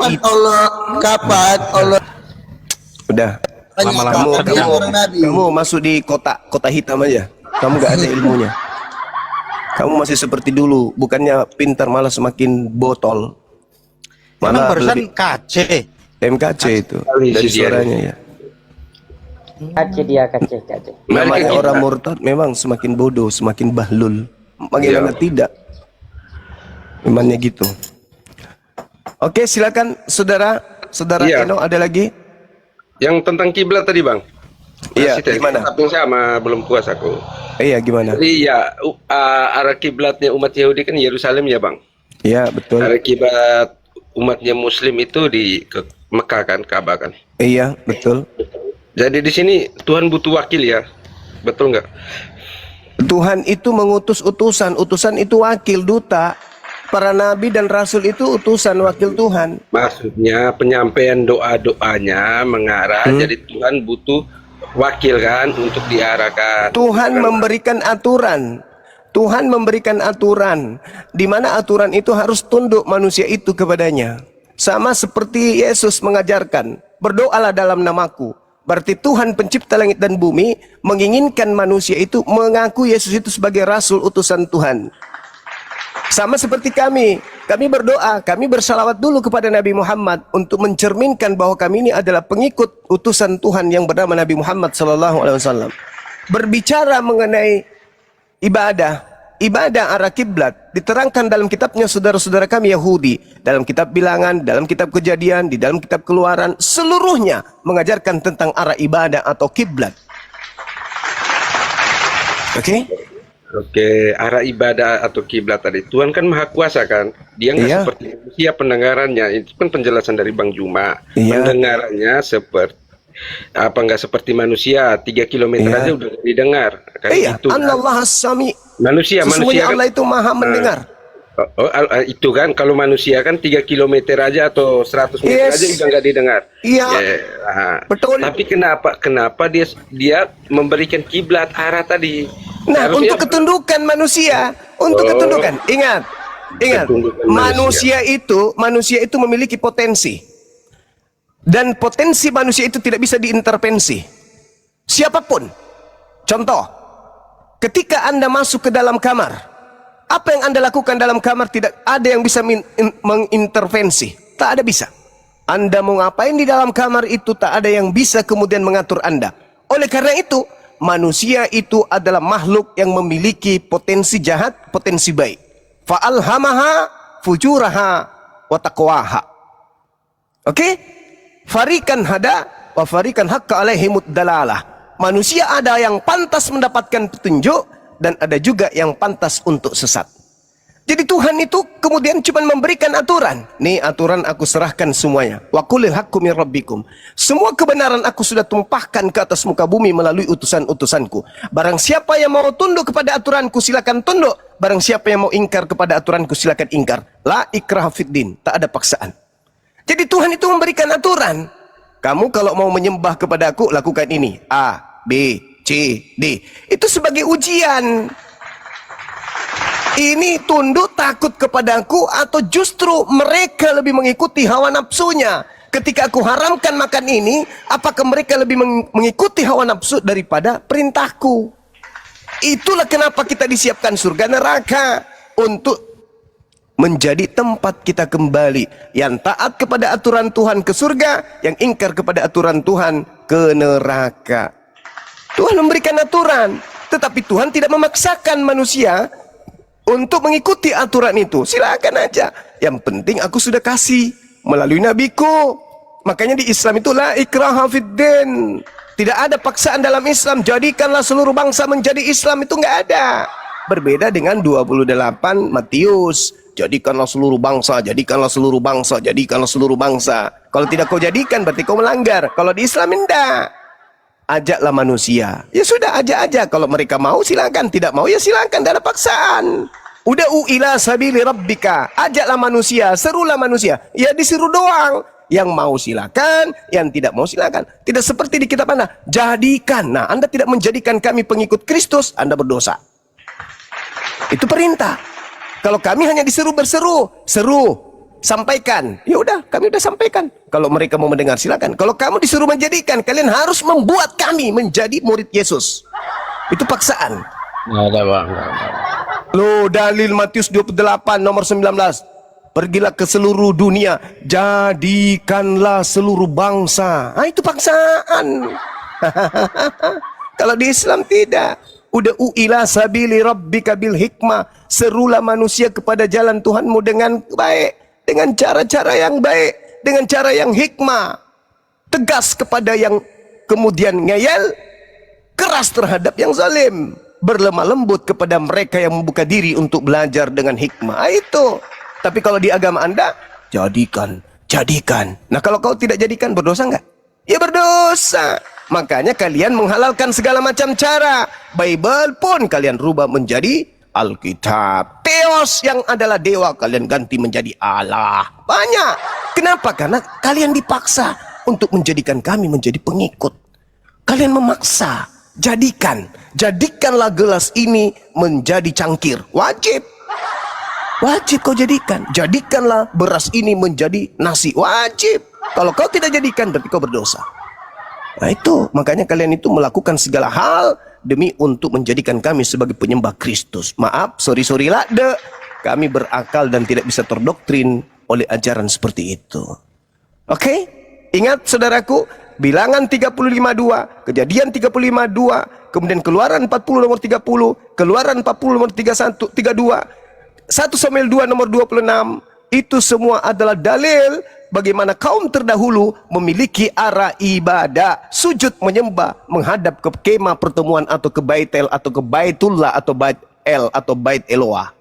Allah kapan Allah udah kamu masuk di kota hitam aja. Kamu gak ada ilmunya. Kamu masih seperti dulu, bukannya pintar malah semakin botol. Memang Malah barusan lebih KC. MKC itu dari suaranya ya. KC. Namanya orang murtad memang semakin bodoh, semakin bahlul. Bagaimana tidak? Memangnya gitu. Oke, silakan saudara Eno, ada lagi? Yang tentang kiblat tadi, Bang. Iya, gimana? Tapi sama belum puas aku. Iya, gimana? Iya, arah kiblatnya umat Yahudi kan Yerusalem ya, Bang. Iya, betul. Arah kiblat umatnya Muslim itu di ke Mekah kan, Ka'bah kan. Iya, betul. Jadi di sini Tuhan butuh wakil ya, betul nggak? Tuhan itu mengutus utusan itu wakil, duta. Para nabi dan rasul itu utusan, wakil Tuhan. Maksudnya penyampaian doa-doanya mengarah, jadi Tuhan butuh wakil kan untuk diarahkan. Tuhan memberikan aturan. Tuhan memberikan aturan, di mana aturan itu harus tunduk manusia itu kepadanya. Sama seperti Yesus mengajarkan, berdoalah dalam namaku. Berarti Tuhan pencipta langit dan bumi menginginkan manusia itu mengaku Yesus itu sebagai rasul utusan Tuhan. Sama seperti kami berdoa, kami bersalawat dulu kepada Nabi Muhammad untuk mencerminkan bahwa kami ini adalah pengikut utusan Tuhan yang bernama Nabi Muhammad SAW. Berbicara mengenai ibadah arah kiblat diterangkan dalam kitabnya saudara-saudara kami Yahudi, dalam kitab Bilangan, dalam kitab Kejadian, di dalam kitab Keluaran, seluruhnya mengajarkan tentang arah ibadah atau kiblat. Oke, arah ibadah atau kiblat tadi. Tuhan kan maha kuasa kan. Dia nggak seperti manusia pendengarannya. Itu kan penjelasan dari Bang Juma. Pendengarannya nggak seperti manusia. 3 kilometer aja udah didengar. Kayak gitu. Allah as-sami. Manusia kan, Allah itu maha mendengar. Itu kan kalau manusia kan 3 kilometer aja atau 100 meter aja udah nggak didengar. Betul. Tapi kenapa dia memberikan kiblat arah tadi? Nah, untuk ketundukan manusia, ketundukan. Ingat, manusia itu memiliki potensi. Dan potensi manusia itu tidak bisa diintervensi. Siapapun. Contoh, ketika Anda masuk ke dalam kamar, apa yang Anda lakukan dalam kamar tidak ada yang bisa mengintervensi. Tak ada bisa. Anda mau ngapain di dalam kamar itu tak ada yang bisa kemudian mengatur Anda. Oleh karena itu, manusia itu adalah makhluk yang memiliki potensi jahat, potensi baik. Fa'alhamaha fujuraha wa taqwaha. Farikan hada wa farikan haqqa alaihimud dalalah. Manusia ada yang pantas mendapatkan petunjuk dan ada juga yang pantas untuk sesat. Jadi Tuhan itu kemudian cuma memberikan aturan. Nih aturan aku serahkan semuanya. Wa qulil haqqu mir rabbikum. Semua kebenaran aku sudah tumpahkan ke atas muka bumi melalui utusan-utusanku. Barang siapa yang mau tunduk kepada aturanku silakan tunduk. Barang siapa yang mau ingkar kepada aturanku silakan ingkar. La ikraha fiddin, tak ada paksaan. Jadi Tuhan itu memberikan aturan. Kamu kalau mau menyembah kepada aku lakukan ini. A, B, C, D. Itu sebagai ujian. Ini tunduk takut kepadaku atau justru mereka lebih mengikuti hawa nafsunya? Ketika aku haramkan makan ini, apakah mereka lebih mengikuti hawa nafsu daripada perintahku? Itulah kenapa kita disiapkan surga neraka, untuk menjadi tempat kita kembali. Yang taat kepada aturan Tuhan ke surga, yang ingkar kepada aturan Tuhan ke neraka. Tuhan memberikan aturan, tetapi Tuhan tidak memaksakan manusia untuk mengikuti aturan itu. Silakan aja. Yang penting aku sudah kasih melalui nabiku. Makanya di Islam itu la ikraha fiddin. Tidak ada paksaan dalam Islam. Jadikanlah seluruh bangsa menjadi Islam, itu nggak ada. Berbeda dengan 28 Matius. Jadikanlah seluruh bangsa, jadikanlah seluruh bangsa, jadikanlah seluruh bangsa. Kalau tidak kau jadikan berarti kau melanggar. Kalau di Islam enggak. Ajaklah manusia. Ya sudah, ajak aja. Kalau mereka mau silakan, tidak mau ya silakan, tidak ada paksaan. Uda'u ila sabili rabbika. Ajaklah manusia, serulah manusia. Ya disuruh doang. Yang mau silakan, yang tidak mau silakan. Tidak seperti di kitab Anda. Jadikan. Nah, Anda tidak menjadikan kami pengikut Kristus, Anda berdosa. Itu perintah. Kalau kami hanya disuruh berseru, seru. sampaikan. Ya udah, kami udah sampaikan. Kalau mereka mau mendengar silakan. Kalau kamu disuruh menjadikan, kalian harus membuat kami menjadi murid Yesus. Itu paksaan. Nggak ada bang. Loh, dalil Matius 28 nomor 19. Pergilah ke seluruh dunia, jadikanlah seluruh bangsa. Ah, itu paksaan. Kalau di Islam tidak. Udah ila sabili rabbika bil hikmah. Serulah manusia kepada jalan Tuhanmu dengan baik, dengan cara-cara yang baik, dengan cara yang hikmah. Tegas kepada yang kemudian ngeyel, keras terhadap yang zalim. Berlemah lembut kepada mereka yang membuka diri untuk belajar dengan hikmah. Itu. Tapi kalau di agama Anda, jadikan. Nah, kalau kau tidak jadikan, berdosa enggak? Ya berdosa. Makanya kalian menghalalkan segala macam cara. Bible pun kalian rubah menjadi Alkitab. Theos yang adalah dewa kalian ganti menjadi Allah. Banyak. Kenapa? Karena kalian dipaksa untuk menjadikan kami menjadi pengikut. Kalian memaksa. Jadikanlah gelas ini menjadi cangkir. Wajib kau jadikan. Jadikanlah beras ini menjadi nasi. Wajib. Kalau kau tidak jadikan, berarti kau berdosa. Nah itu, makanya kalian itu melakukan segala hal demi untuk menjadikan kami sebagai penyembah Kristus. Maaf, sorry lah, kami berakal dan tidak bisa terdoktrin oleh ajaran seperti itu. Oke? Ingat saudaraku, Bilangan 35:2, Kejadian 35:2, kemudian Keluaran 40 nomor 30, Keluaran 40 nomor 32, 1 Samuel 2 nomor 26, itu semua adalah dalil bagaimana kaum terdahulu memiliki arah ibadah, sujud menyembah, menghadap ke kemah pertemuan atau ke Baitel atau ke Baitullah atau Bait El atau Bait Eloah.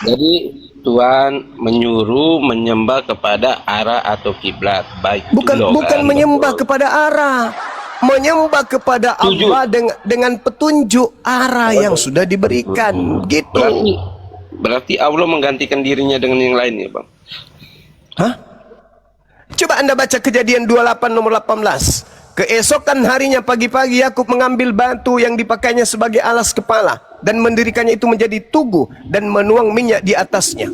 Jadi Tuhan menyuruh menyembah kepada arah atau kiblat, baik Bukan menyembah kepada arah, menyembah kepada Allah dengan petunjuk arah yang sudah diberikan. Gitu. Berarti Allah menggantikan dirinya dengan yang lain ya bang? Hah? Coba Anda baca Kejadian 28 nomor 18. Keesokan harinya pagi-pagi Yakub mengambil batu yang dipakainya sebagai alas kepala dan mendirikannya itu menjadi tugu dan menuang minyak di atasnya.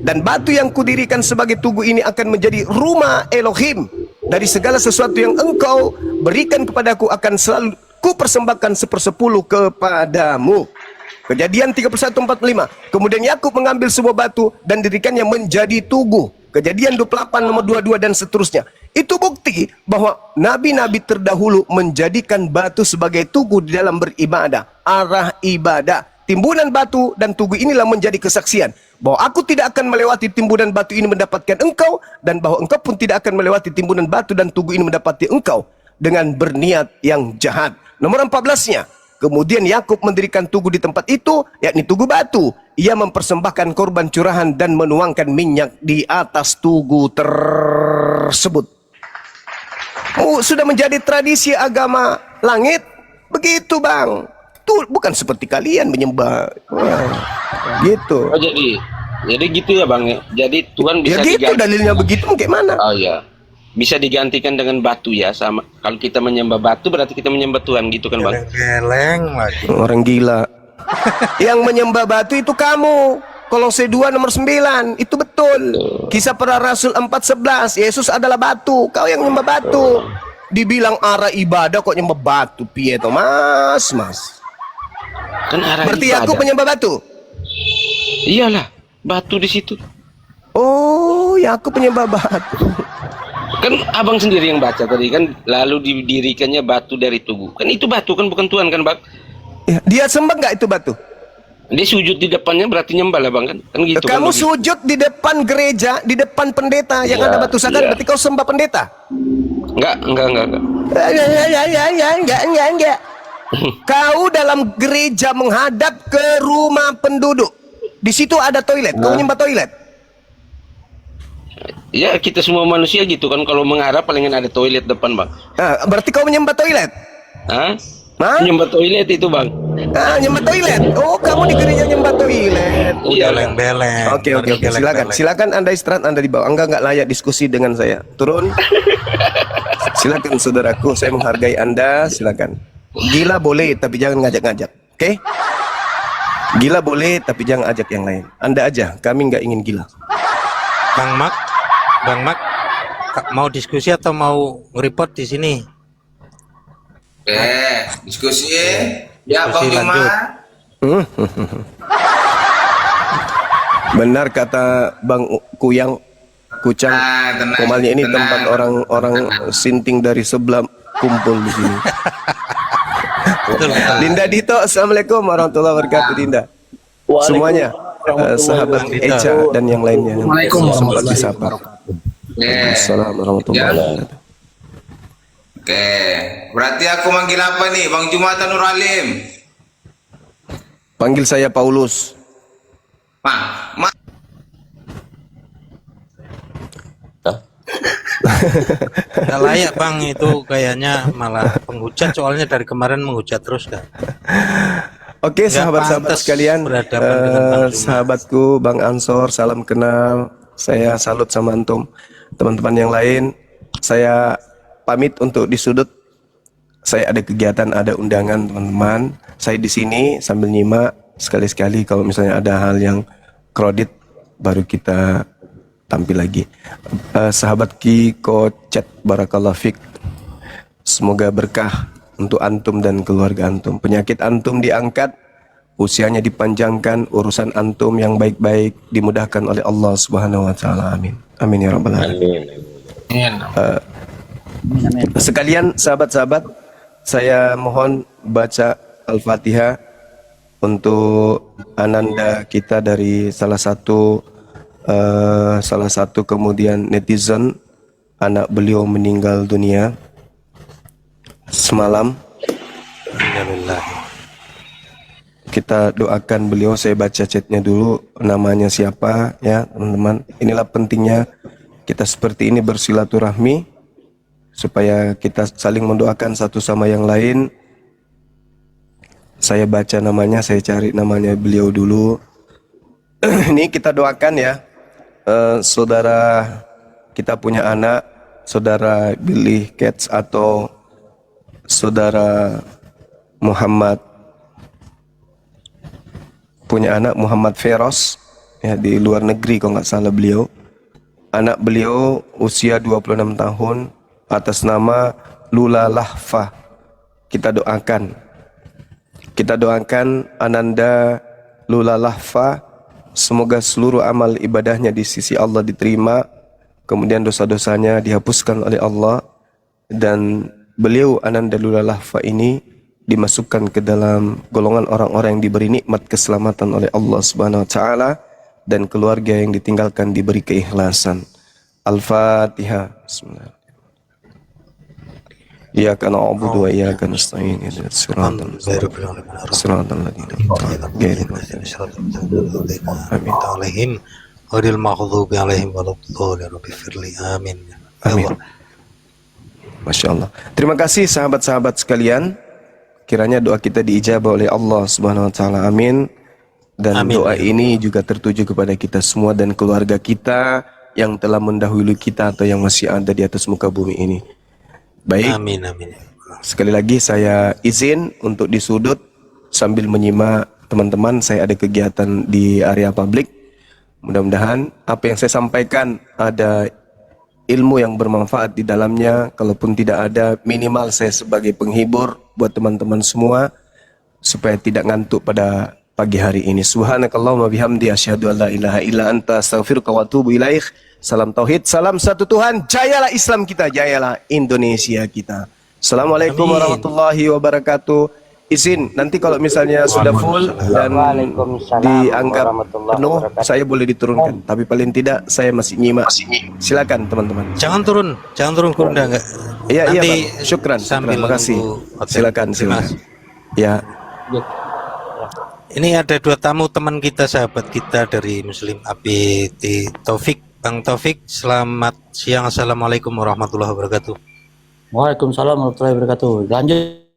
Dan batu yang kudirikan sebagai tugu ini akan menjadi rumah Elohim. Dari segala sesuatu yang engkau berikan kepadaku akan selalu kupersembahkan 1/10 kepadamu. Kejadian 31:45. Kemudian Yakub mengambil sebuah batu dan dirikannya menjadi tugu. Kejadian 28 nomor 22 dan seterusnya. Itu bukti bahwa nabi-nabi terdahulu menjadikan batu sebagai tugu di dalam beribadah, arah ibadah. Timbunan batu dan tugu inilah menjadi kesaksian bahwa aku tidak akan melewati timbunan batu ini mendapatkan engkau, dan bahwa engkau pun tidak akan melewati timbunan batu dan tugu ini mendapati engkau dengan berniat yang jahat. Nomor 14-nya. Kemudian Yakub mendirikan tugu di tempat itu, yakni tugu batu. Ia mempersembahkan korban curahan dan menuangkan minyak di atas tugu tersebut. Sudah menjadi tradisi agama langit. Begitu bang. Tuh bukan seperti kalian menyembah. Gitu. Oh jadi gitu ya bang. Jadi Tuhan bisa ya gitu dalilnya begitu gimana? Oh ya. Bisa digantikan dengan batu ya, sama kalau kita menyembah batu berarti kita menyembah Tuhan gitu kan bang? Geleng lagi. Orang gila. Yang menyembah batu itu kamu. Kolose 2 nomor 9 itu betul. Kisah Para Rasul 4:11, Yesus adalah batu, kau yang menyembah batu. Dibilang arah ibadah kok nyembah batu, piye to mas? Kan arah berarti ibadah. aku menyembah batu. Iyalah, batu di situ. Oh, ya aku penyembah batu. Kan abang sendiri yang baca tadi kan, lalu didirikannya batu dari tugu. Kan itu batu kan, bukan Tuhan kan bang? Ya, dia sembah nggak itu batu? Dia sujud di depannya berarti nyembah lah bang kan? Kan gitu. Kamu kan, sujud di depan gereja, di depan pendeta yang ada batu sagan, berarti kau sembah pendeta? Enggak. Enggak. Kau dalam gereja menghadap ke rumah penduduk. Di situ ada toilet, kau nyembah toilet? Ya kita semua manusia gitu kan, kalau mengharap palingan ada toilet depan bang. Berarti kau menyembah toilet? Hah? Nyembah toilet itu bang. Nyembah toilet. Oh, kamu di gereja nyembah toilet. Iya. Beleng. Oke. Silakan Anda istirahat, Anda di bawah. Enggak layak diskusi dengan saya. Turun. Silakan saudaraku, saya menghargai Anda. Silakan. Gila boleh, tapi jangan ngajak-ngajak. Oke? Gila boleh, tapi jangan ajak yang lain. Anda aja, kami nggak ingin gila. Bang Mak, mau diskusi atau mau nge-report di sini? Diskusi ya Bang Diskusi Juma. lanjut. Benar kata Bang Kuyang, Kucang, Tenang, Komalnya ini tenang. tempat orang-orang sinting dari sebelah kumpul di sini. Betul. Linda Dito, assalamualaikum warahmatullahi wabarakatuh. Dinda, semuanya, sahabat Eca dan yang lainnya. Waalaikumsalam Sempat warahmatullahi disapa. Assalamualaikum warahmatullahi wabarakatuh. Oke, berarti aku manggil apa nih, Bang Juma atau Nur Alim? Panggil saya Paulus. Nggak layak Bang, itu kayaknya malah penghujat, soalnya dari kemarin menghujat terus kan. Oke, Nggak sahabat-sahabat pantas sekalian, berhadapan dengan Bang Juma. sahabatku Bang Ansor, salam kenal. Saya salut sama antum. Teman-teman yang lain, saya pamit untuk di sudut. Saya ada kegiatan, ada undangan teman-teman. Saya di sini sambil nyimak. Sekali-sekali kalau misalnya ada hal yang kredit, baru kita tampil lagi. Sahabat Kiko Chat, barakallah fik. Semoga berkah untuk antum dan keluarga antum. Penyakit antum diangkat, usianya dipanjangkan, urusan antum yang baik-baik dimudahkan oleh Allah Subhanahu wa taala. Amin. Amin ya rabbal alamin. Sekalian sahabat-sahabat, saya mohon baca Al-Fatihah untuk ananda kita dari salah satu kemudian netizen, anak beliau meninggal dunia semalam. Alhamdulillah. Kita doakan beliau. Saya baca chatnya dulu, namanya siapa ya teman-teman. Inilah pentingnya kita seperti ini bersilaturahmi, supaya kita saling mendoakan satu sama yang lain. Saya baca namanya, saya cari namanya beliau dulu. Ini kita doakan ya, saudara kita punya anak, saudara Billy Cats atau saudara Muhammad punya anak Muhammad Feros ya, di luar negeri kalau nggak salah beliau. Anak beliau usia 26 tahun, atas nama Lula Lahfa. Kita doakan Ananda Lula Lahfa, semoga seluruh amal ibadahnya di sisi Allah diterima, kemudian dosa-dosanya dihapuskan oleh Allah, dan beliau Ananda Lula Lahfa ini dimasukkan ke dalam golongan orang-orang yang diberi nikmat keselamatan oleh Allah Subhanahu wa taala, dan keluarga yang ditinggalkan diberi keikhlasan. Al-Fatihah. Bismillah. Iyyaka na'budu wa iyyaka nasta'in. Ihdinas siratal ladzina Amin. Ghairil maghdubi alaihim waladdallin. Rabbighfirli. Amin. Amin. Masya Allah. Terima kasih sahabat-sahabat sekalian. Kiranya doa kita diijabah oleh Allah Subhanahu wa taala. Amin. Dan Amin. doa ini juga tertuju kepada kita semua dan keluarga kita yang telah mendahului kita atau yang masih ada di atas muka bumi ini. Baik. Amin. Amin. Sekali lagi saya izin untuk di sudut sambil menyimak teman-teman. Saya ada kegiatan di area publik. Mudah-mudahan apa yang saya sampaikan ada ilmu yang bermanfaat di dalamnya. Kalaupun tidak ada, minimal saya sebagai penghibur buat teman-teman semua supaya tidak ngantuk pada pagi hari ini. Subhanakallahumma bihamdi asyhadu an la ilaha illa anta astaghfiruka wa atubu ilaik. Salam tauhid, salam satu Tuhan. Jayalah Islam kita, jayalah Indonesia kita. Assalamualaikum Amin. warahmatullahi wabarakatuh. Izin nanti kalau misalnya sudah full dan dianggap penuh, saya boleh diturunkan. Tapi paling tidak saya masih nyimak. Silakan teman-teman. Jangan turun kurunda enggak. Iya iya Nanti Bang. Syukran. sambil Terima kasih. nunggu hotel. Silakan Terima silakan. kasih. Ya. Ini ada dua tamu teman kita, sahabat kita dari Muslim APT, Taufik. Bang Taufik, selamat siang. Assalamualaikum warahmatullahi wabarakatuh. Waalaikumsalam warahmatullahi wabarakatuh. Lanjut.